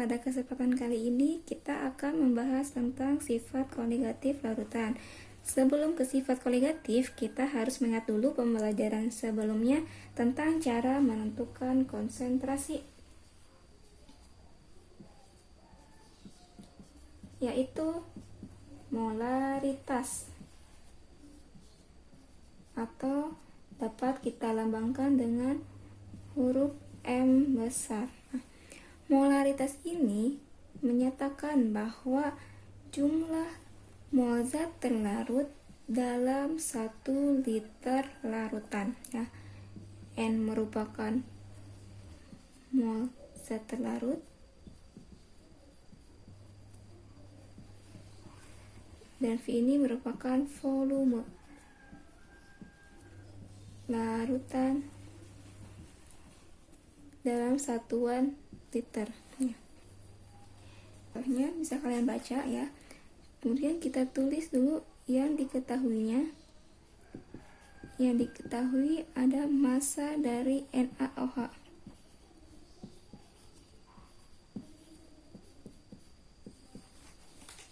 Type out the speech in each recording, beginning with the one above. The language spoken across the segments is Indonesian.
Pada kesempatan kali ini kita akan membahas tentang sifat koligatif larutan. Sebelum ke sifat koligatif, kita harus mengingat dulu pembelajaran sebelumnya tentang cara menentukan konsentrasi, yaitu molaritas, atau dapat kita lambangkan dengan huruf M besar. Molaritas ini menyatakan bahwa jumlah mol zat terlarut dalam 1 liter larutan, ya. N merupakan mol zat terlarut dan V ini merupakan volume larutan dalam satuan liter. Contohnya bisa kalian baca, ya. Kemudian kita tulis dulu yang diketahuinya. Yang diketahui ada massa dari NaOH.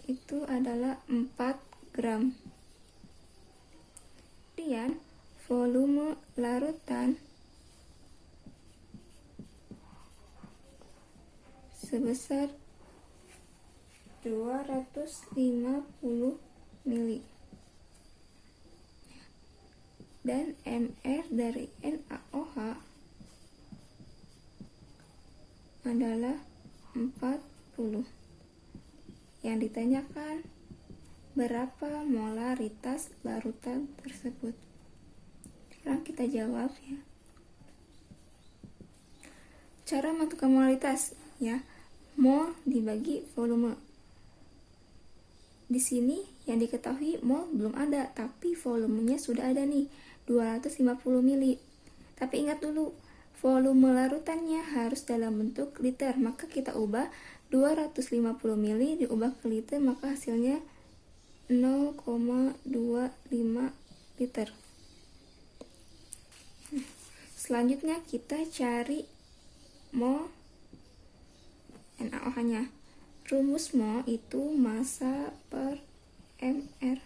Itu adalah 4 gram. Kemudian volume larutan sebesar 250 mili. Dan Mr dari NaOH adalah 40. Yang ditanyakan berapa molaritas larutan tersebut. Sekarang kita jawab, ya. Cara menentukan molaritas, ya. Mol dibagi volume. Di sini yang diketahui mol belum ada, tapi volumenya sudah ada nih, 250 mili. Tapi ingat dulu, volume larutannya harus dalam bentuk liter, maka kita ubah 250 mili diubah ke liter, maka hasilnya 0,25 liter. Selanjutnya kita cari mol NaOH-nya. Rumus mol itu massa per Mr.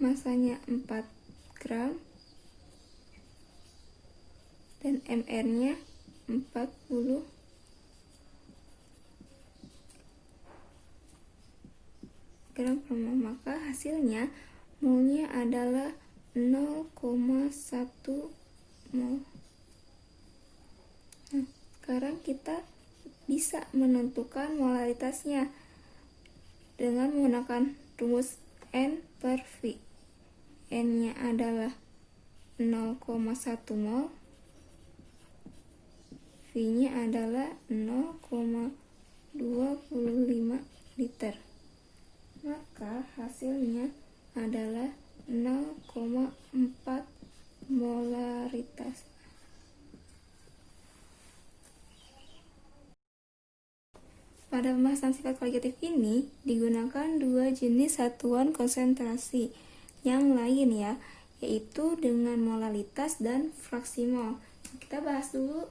Massanya 4 gram dan Mr-nya 40 gram per mol, maka hasilnya molnya adalah 0,1 mol. Nah, sekarang kita bisa menentukan molaritasnya dengan menggunakan rumus N per V. N-nya adalah 0,1 mol, V-nya adalah 0,25 liter. Maka hasilnya adalah 0,4 molaritas. Pada pembahasan sifat koligatif ini digunakan 2 jenis satuan konsentrasi yang lain, ya, yaitu dengan molalitas dan fraksi mol. Kita bahas dulu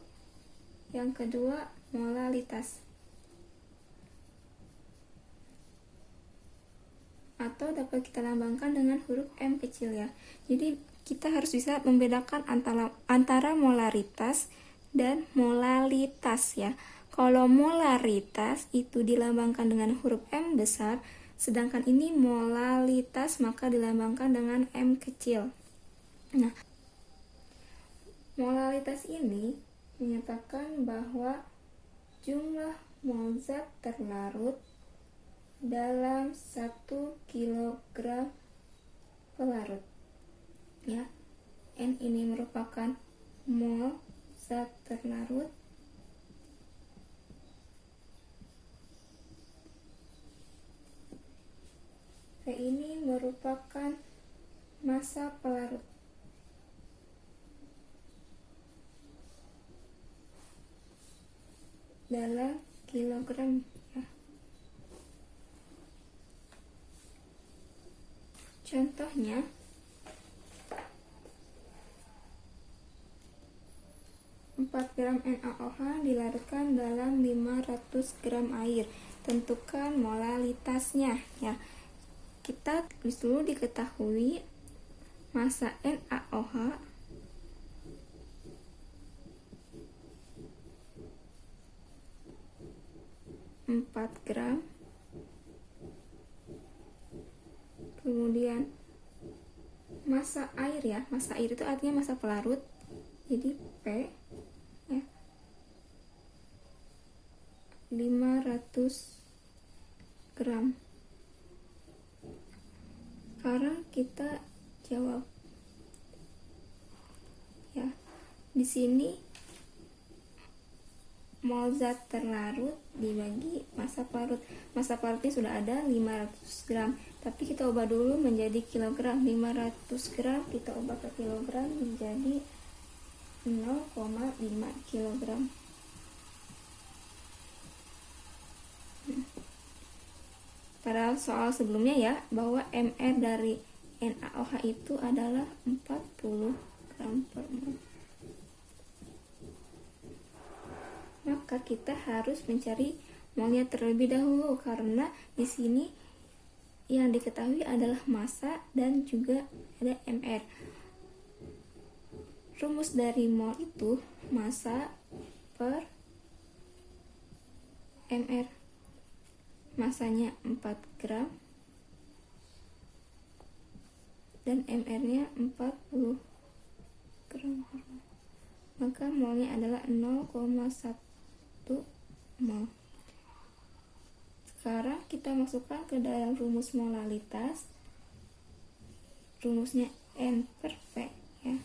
yang kedua, molalitas, atau dapat kita lambangkan dengan huruf M kecil, ya. Jadi kita harus bisa membedakan antara molaritas dan molalitas, ya. Kalau molaritas itu dilambangkan dengan huruf M besar, sedangkan ini molalitas maka dilambangkan dengan M kecil. Nah, molalitas ini menyatakan bahwa jumlah mol zat terlarut dalam 1 kg pelarut, ya. N ini merupakan mol zat terlarut, V ini merupakan massa pelarut. Dalam kilogram, ya. Contohnya, 4 gram NaOH dilarutkan dalam 500 gram air. Tentukan molalitasnya ya. Kita tulis dulu diketahui massa NaOH empat gram. Kemudian massa air ya, massa air itu artinya massa pelarut, jadi P ya, 500 gram. Sekarang kita jawab ya. Di sini mol zat terlarut dibagi massa pelarut. Massa pelarutnya sudah ada 500 gram, tapi kita ubah dulu menjadi kilogram. 500 gram kita ubah ke kilogram menjadi 0,5 kilogram. Pada soal sebelumnya ya, bahwa mR dari NaOH itu adalah 40 gram per mol. Maka kita harus mencari molnya terlebih dahulu, karena di sini yang diketahui adalah massa dan juga ada mR. Rumus dari mol itu massa per mR. Massanya 4 gram dan mR-nya 40 gram. Maka molnya adalah 0,1 mol. Sekarang kita masukkan ke dalam rumus molalitas. Rumusnya N per P ya.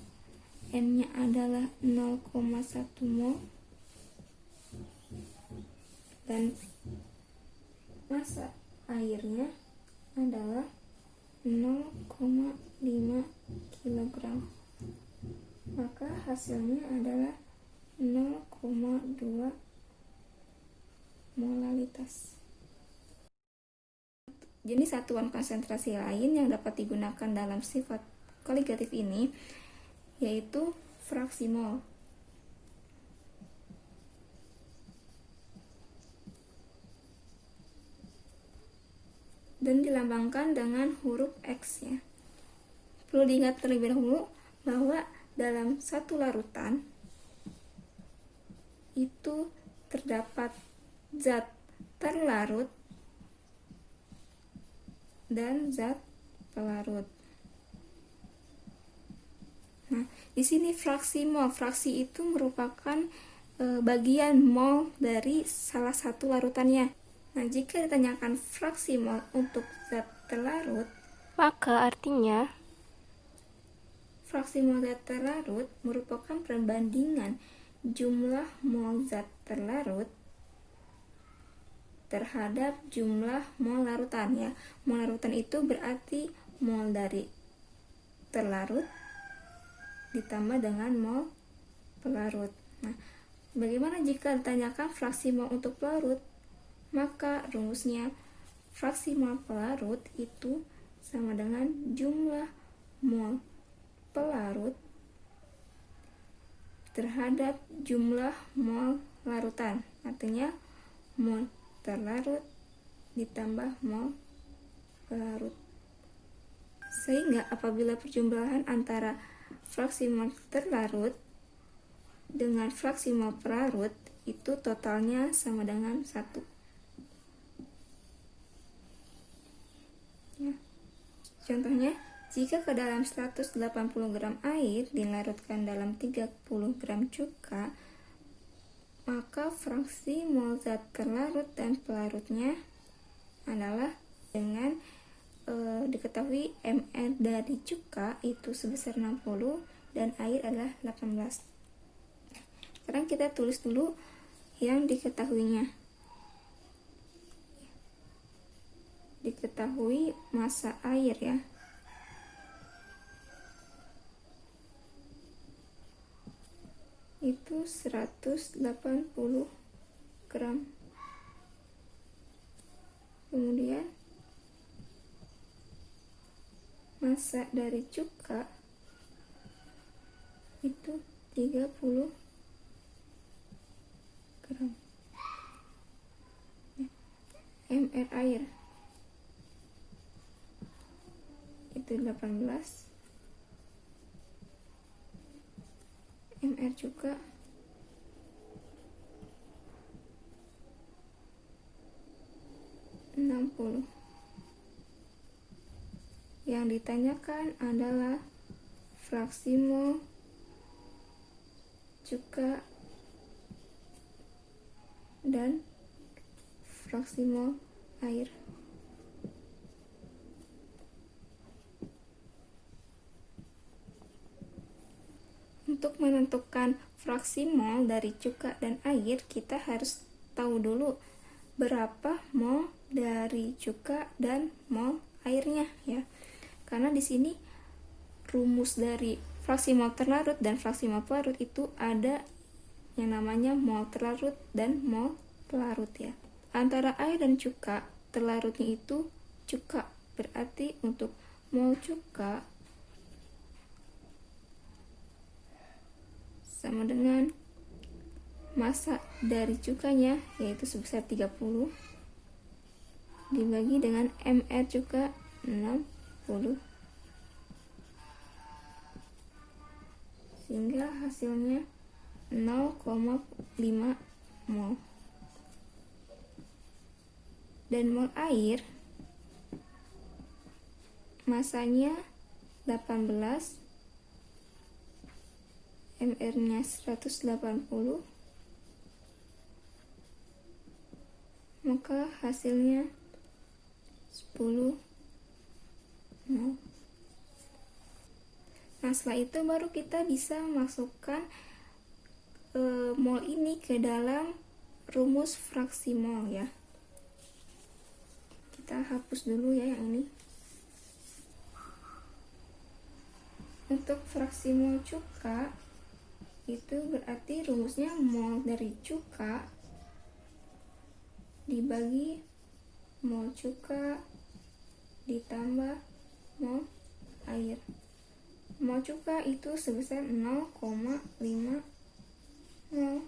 N-nya adalah 0,1 mol dan massa airnya adalah 0,5 kilogram. Maka hasilnya adalah 0,2 molalitas. Jenis satuan konsentrasi lain yang dapat digunakan dalam sifat koligatif ini yaitu fraksi mol. Dan dilambangkan dengan huruf X ya. Perlu diingat terlebih dahulu bahwa dalam satu larutan itu terdapat zat terlarut dan zat pelarut. Nah, di sini fraksi mol. Fraksi itu merupakan bagian mol dari salah satu larutannya. Nah, jika ditanyakan fraksi mol untuk zat terlarut, maka artinya fraksi mol zat terlarut merupakan perbandingan jumlah mol zat terlarut terhadap jumlah mol larutan ya. Mol larutan itu berarti mol dari terlarut ditambah dengan mol pelarut. Nah, bagaimana jika ditanyakan fraksi mol untuk pelarut? Maka rumusnya fraksi mol pelarut itu sama dengan jumlah mol pelarut terhadap jumlah mol larutan. Artinya mol terlarut ditambah mol pelarut. Sehingga apabila perjumlahan antara fraksi mol terlarut dengan fraksi mol pelarut itu totalnya sama dengan 1 ya. Contohnya, jika ke dalam 180 gram air dilarutkan dalam 30 gram cuka, maka fraksi mol zat terlarut dan pelarutnya adalah dengan diketahui mR dari cuka itu sebesar 60 dan air adalah 18. Sekarang kita tulis dulu yang diketahuinya. Diketahui massa air ya. Itu 180 gram. Kemudian massa dari cuka itu 30 gram. mR air itu 18, mR juga 60. Yang ditanyakan adalah fraksi mol cuka dan fraksi mol air. Untuk menentukan fraksi mol dari cuka dan air, kita harus tahu dulu berapa mol dari cuka dan mol airnya ya. Karena di sini rumus dari fraksi mol terlarut dan fraksi mol pelarut itu ada yang namanya mol terlarut dan mol pelarut ya. Antara air dan cuka, terlarutnya itu cuka. Berarti untuk mol cuka sama dengan massa dari cukanya, yaitu sebesar 30, dibagi dengan mR cuka 60, sehingga hasilnya 0,5 mol. Dan mol air masanya 18, mR-nya 180, maka hasilnya 10 mol. Nah, setelah itu baru kita bisa masukkan mol ini ke dalam rumus fraksi mol ya. Kita hapus dulu ya yang ini. Untuk fraksi mol cuka itu berarti rumusnya mol dari cuka dibagi mol cuka ditambah mol air. Mol cuka itu sebesar 0,5 mol ya.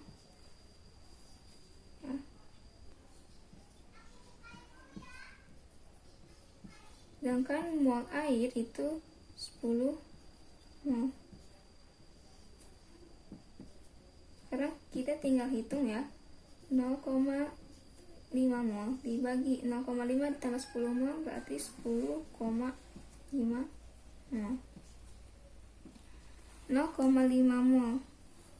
Sedangkan mol air itu 10 mol. Sekarang kita tinggal hitung ya. 0,5 mol dibagi 0,5 ditambah 10 mol berarti 10,5 mol. 0,5 mol,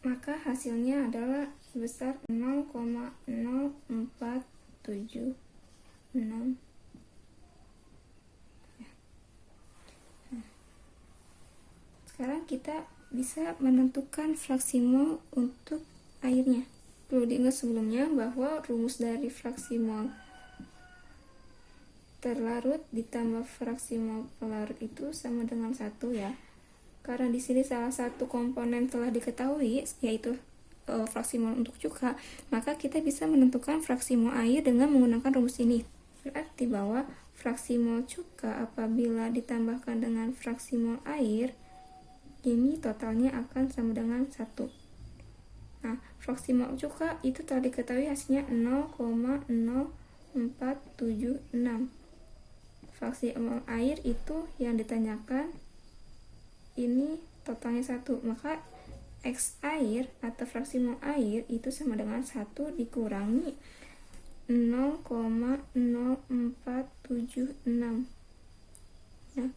maka hasilnya adalah sebesar 0,0476. Sekarang kita bisa menentukan fraksi mol untuk airnya. Perlu diingat sebelumnya bahwa rumus dari fraksi mol terlarut ditambah fraksi mol pelarut itu sama dengan 1 ya. Karena di sini salah satu komponen telah diketahui, yaitu fraksi mol untuk cuka, maka kita bisa menentukan fraksi mol air dengan menggunakan rumus ini. Berarti bahwa fraksi mol cuka apabila ditambahkan dengan fraksi mol air, ini totalnya akan sama dengan 1. Nah, fraksi mol cuka itu telah diketahui hasilnya 0,0476. Fraksi mol air itu yang ditanyakan ini totalnya 1, maka X air atau fraksi mol air itu sama dengan 1 dikurangi 0,0476 ya,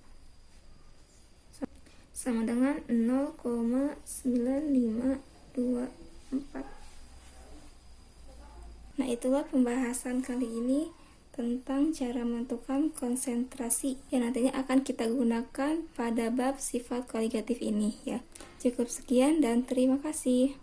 sama dengan 0,9524. Nah, itulah pembahasan kali ini tentang cara menentukan konsentrasi yang nantinya akan kita gunakan pada bab sifat kualitatif ini ya. Cukup sekian dan terima kasih.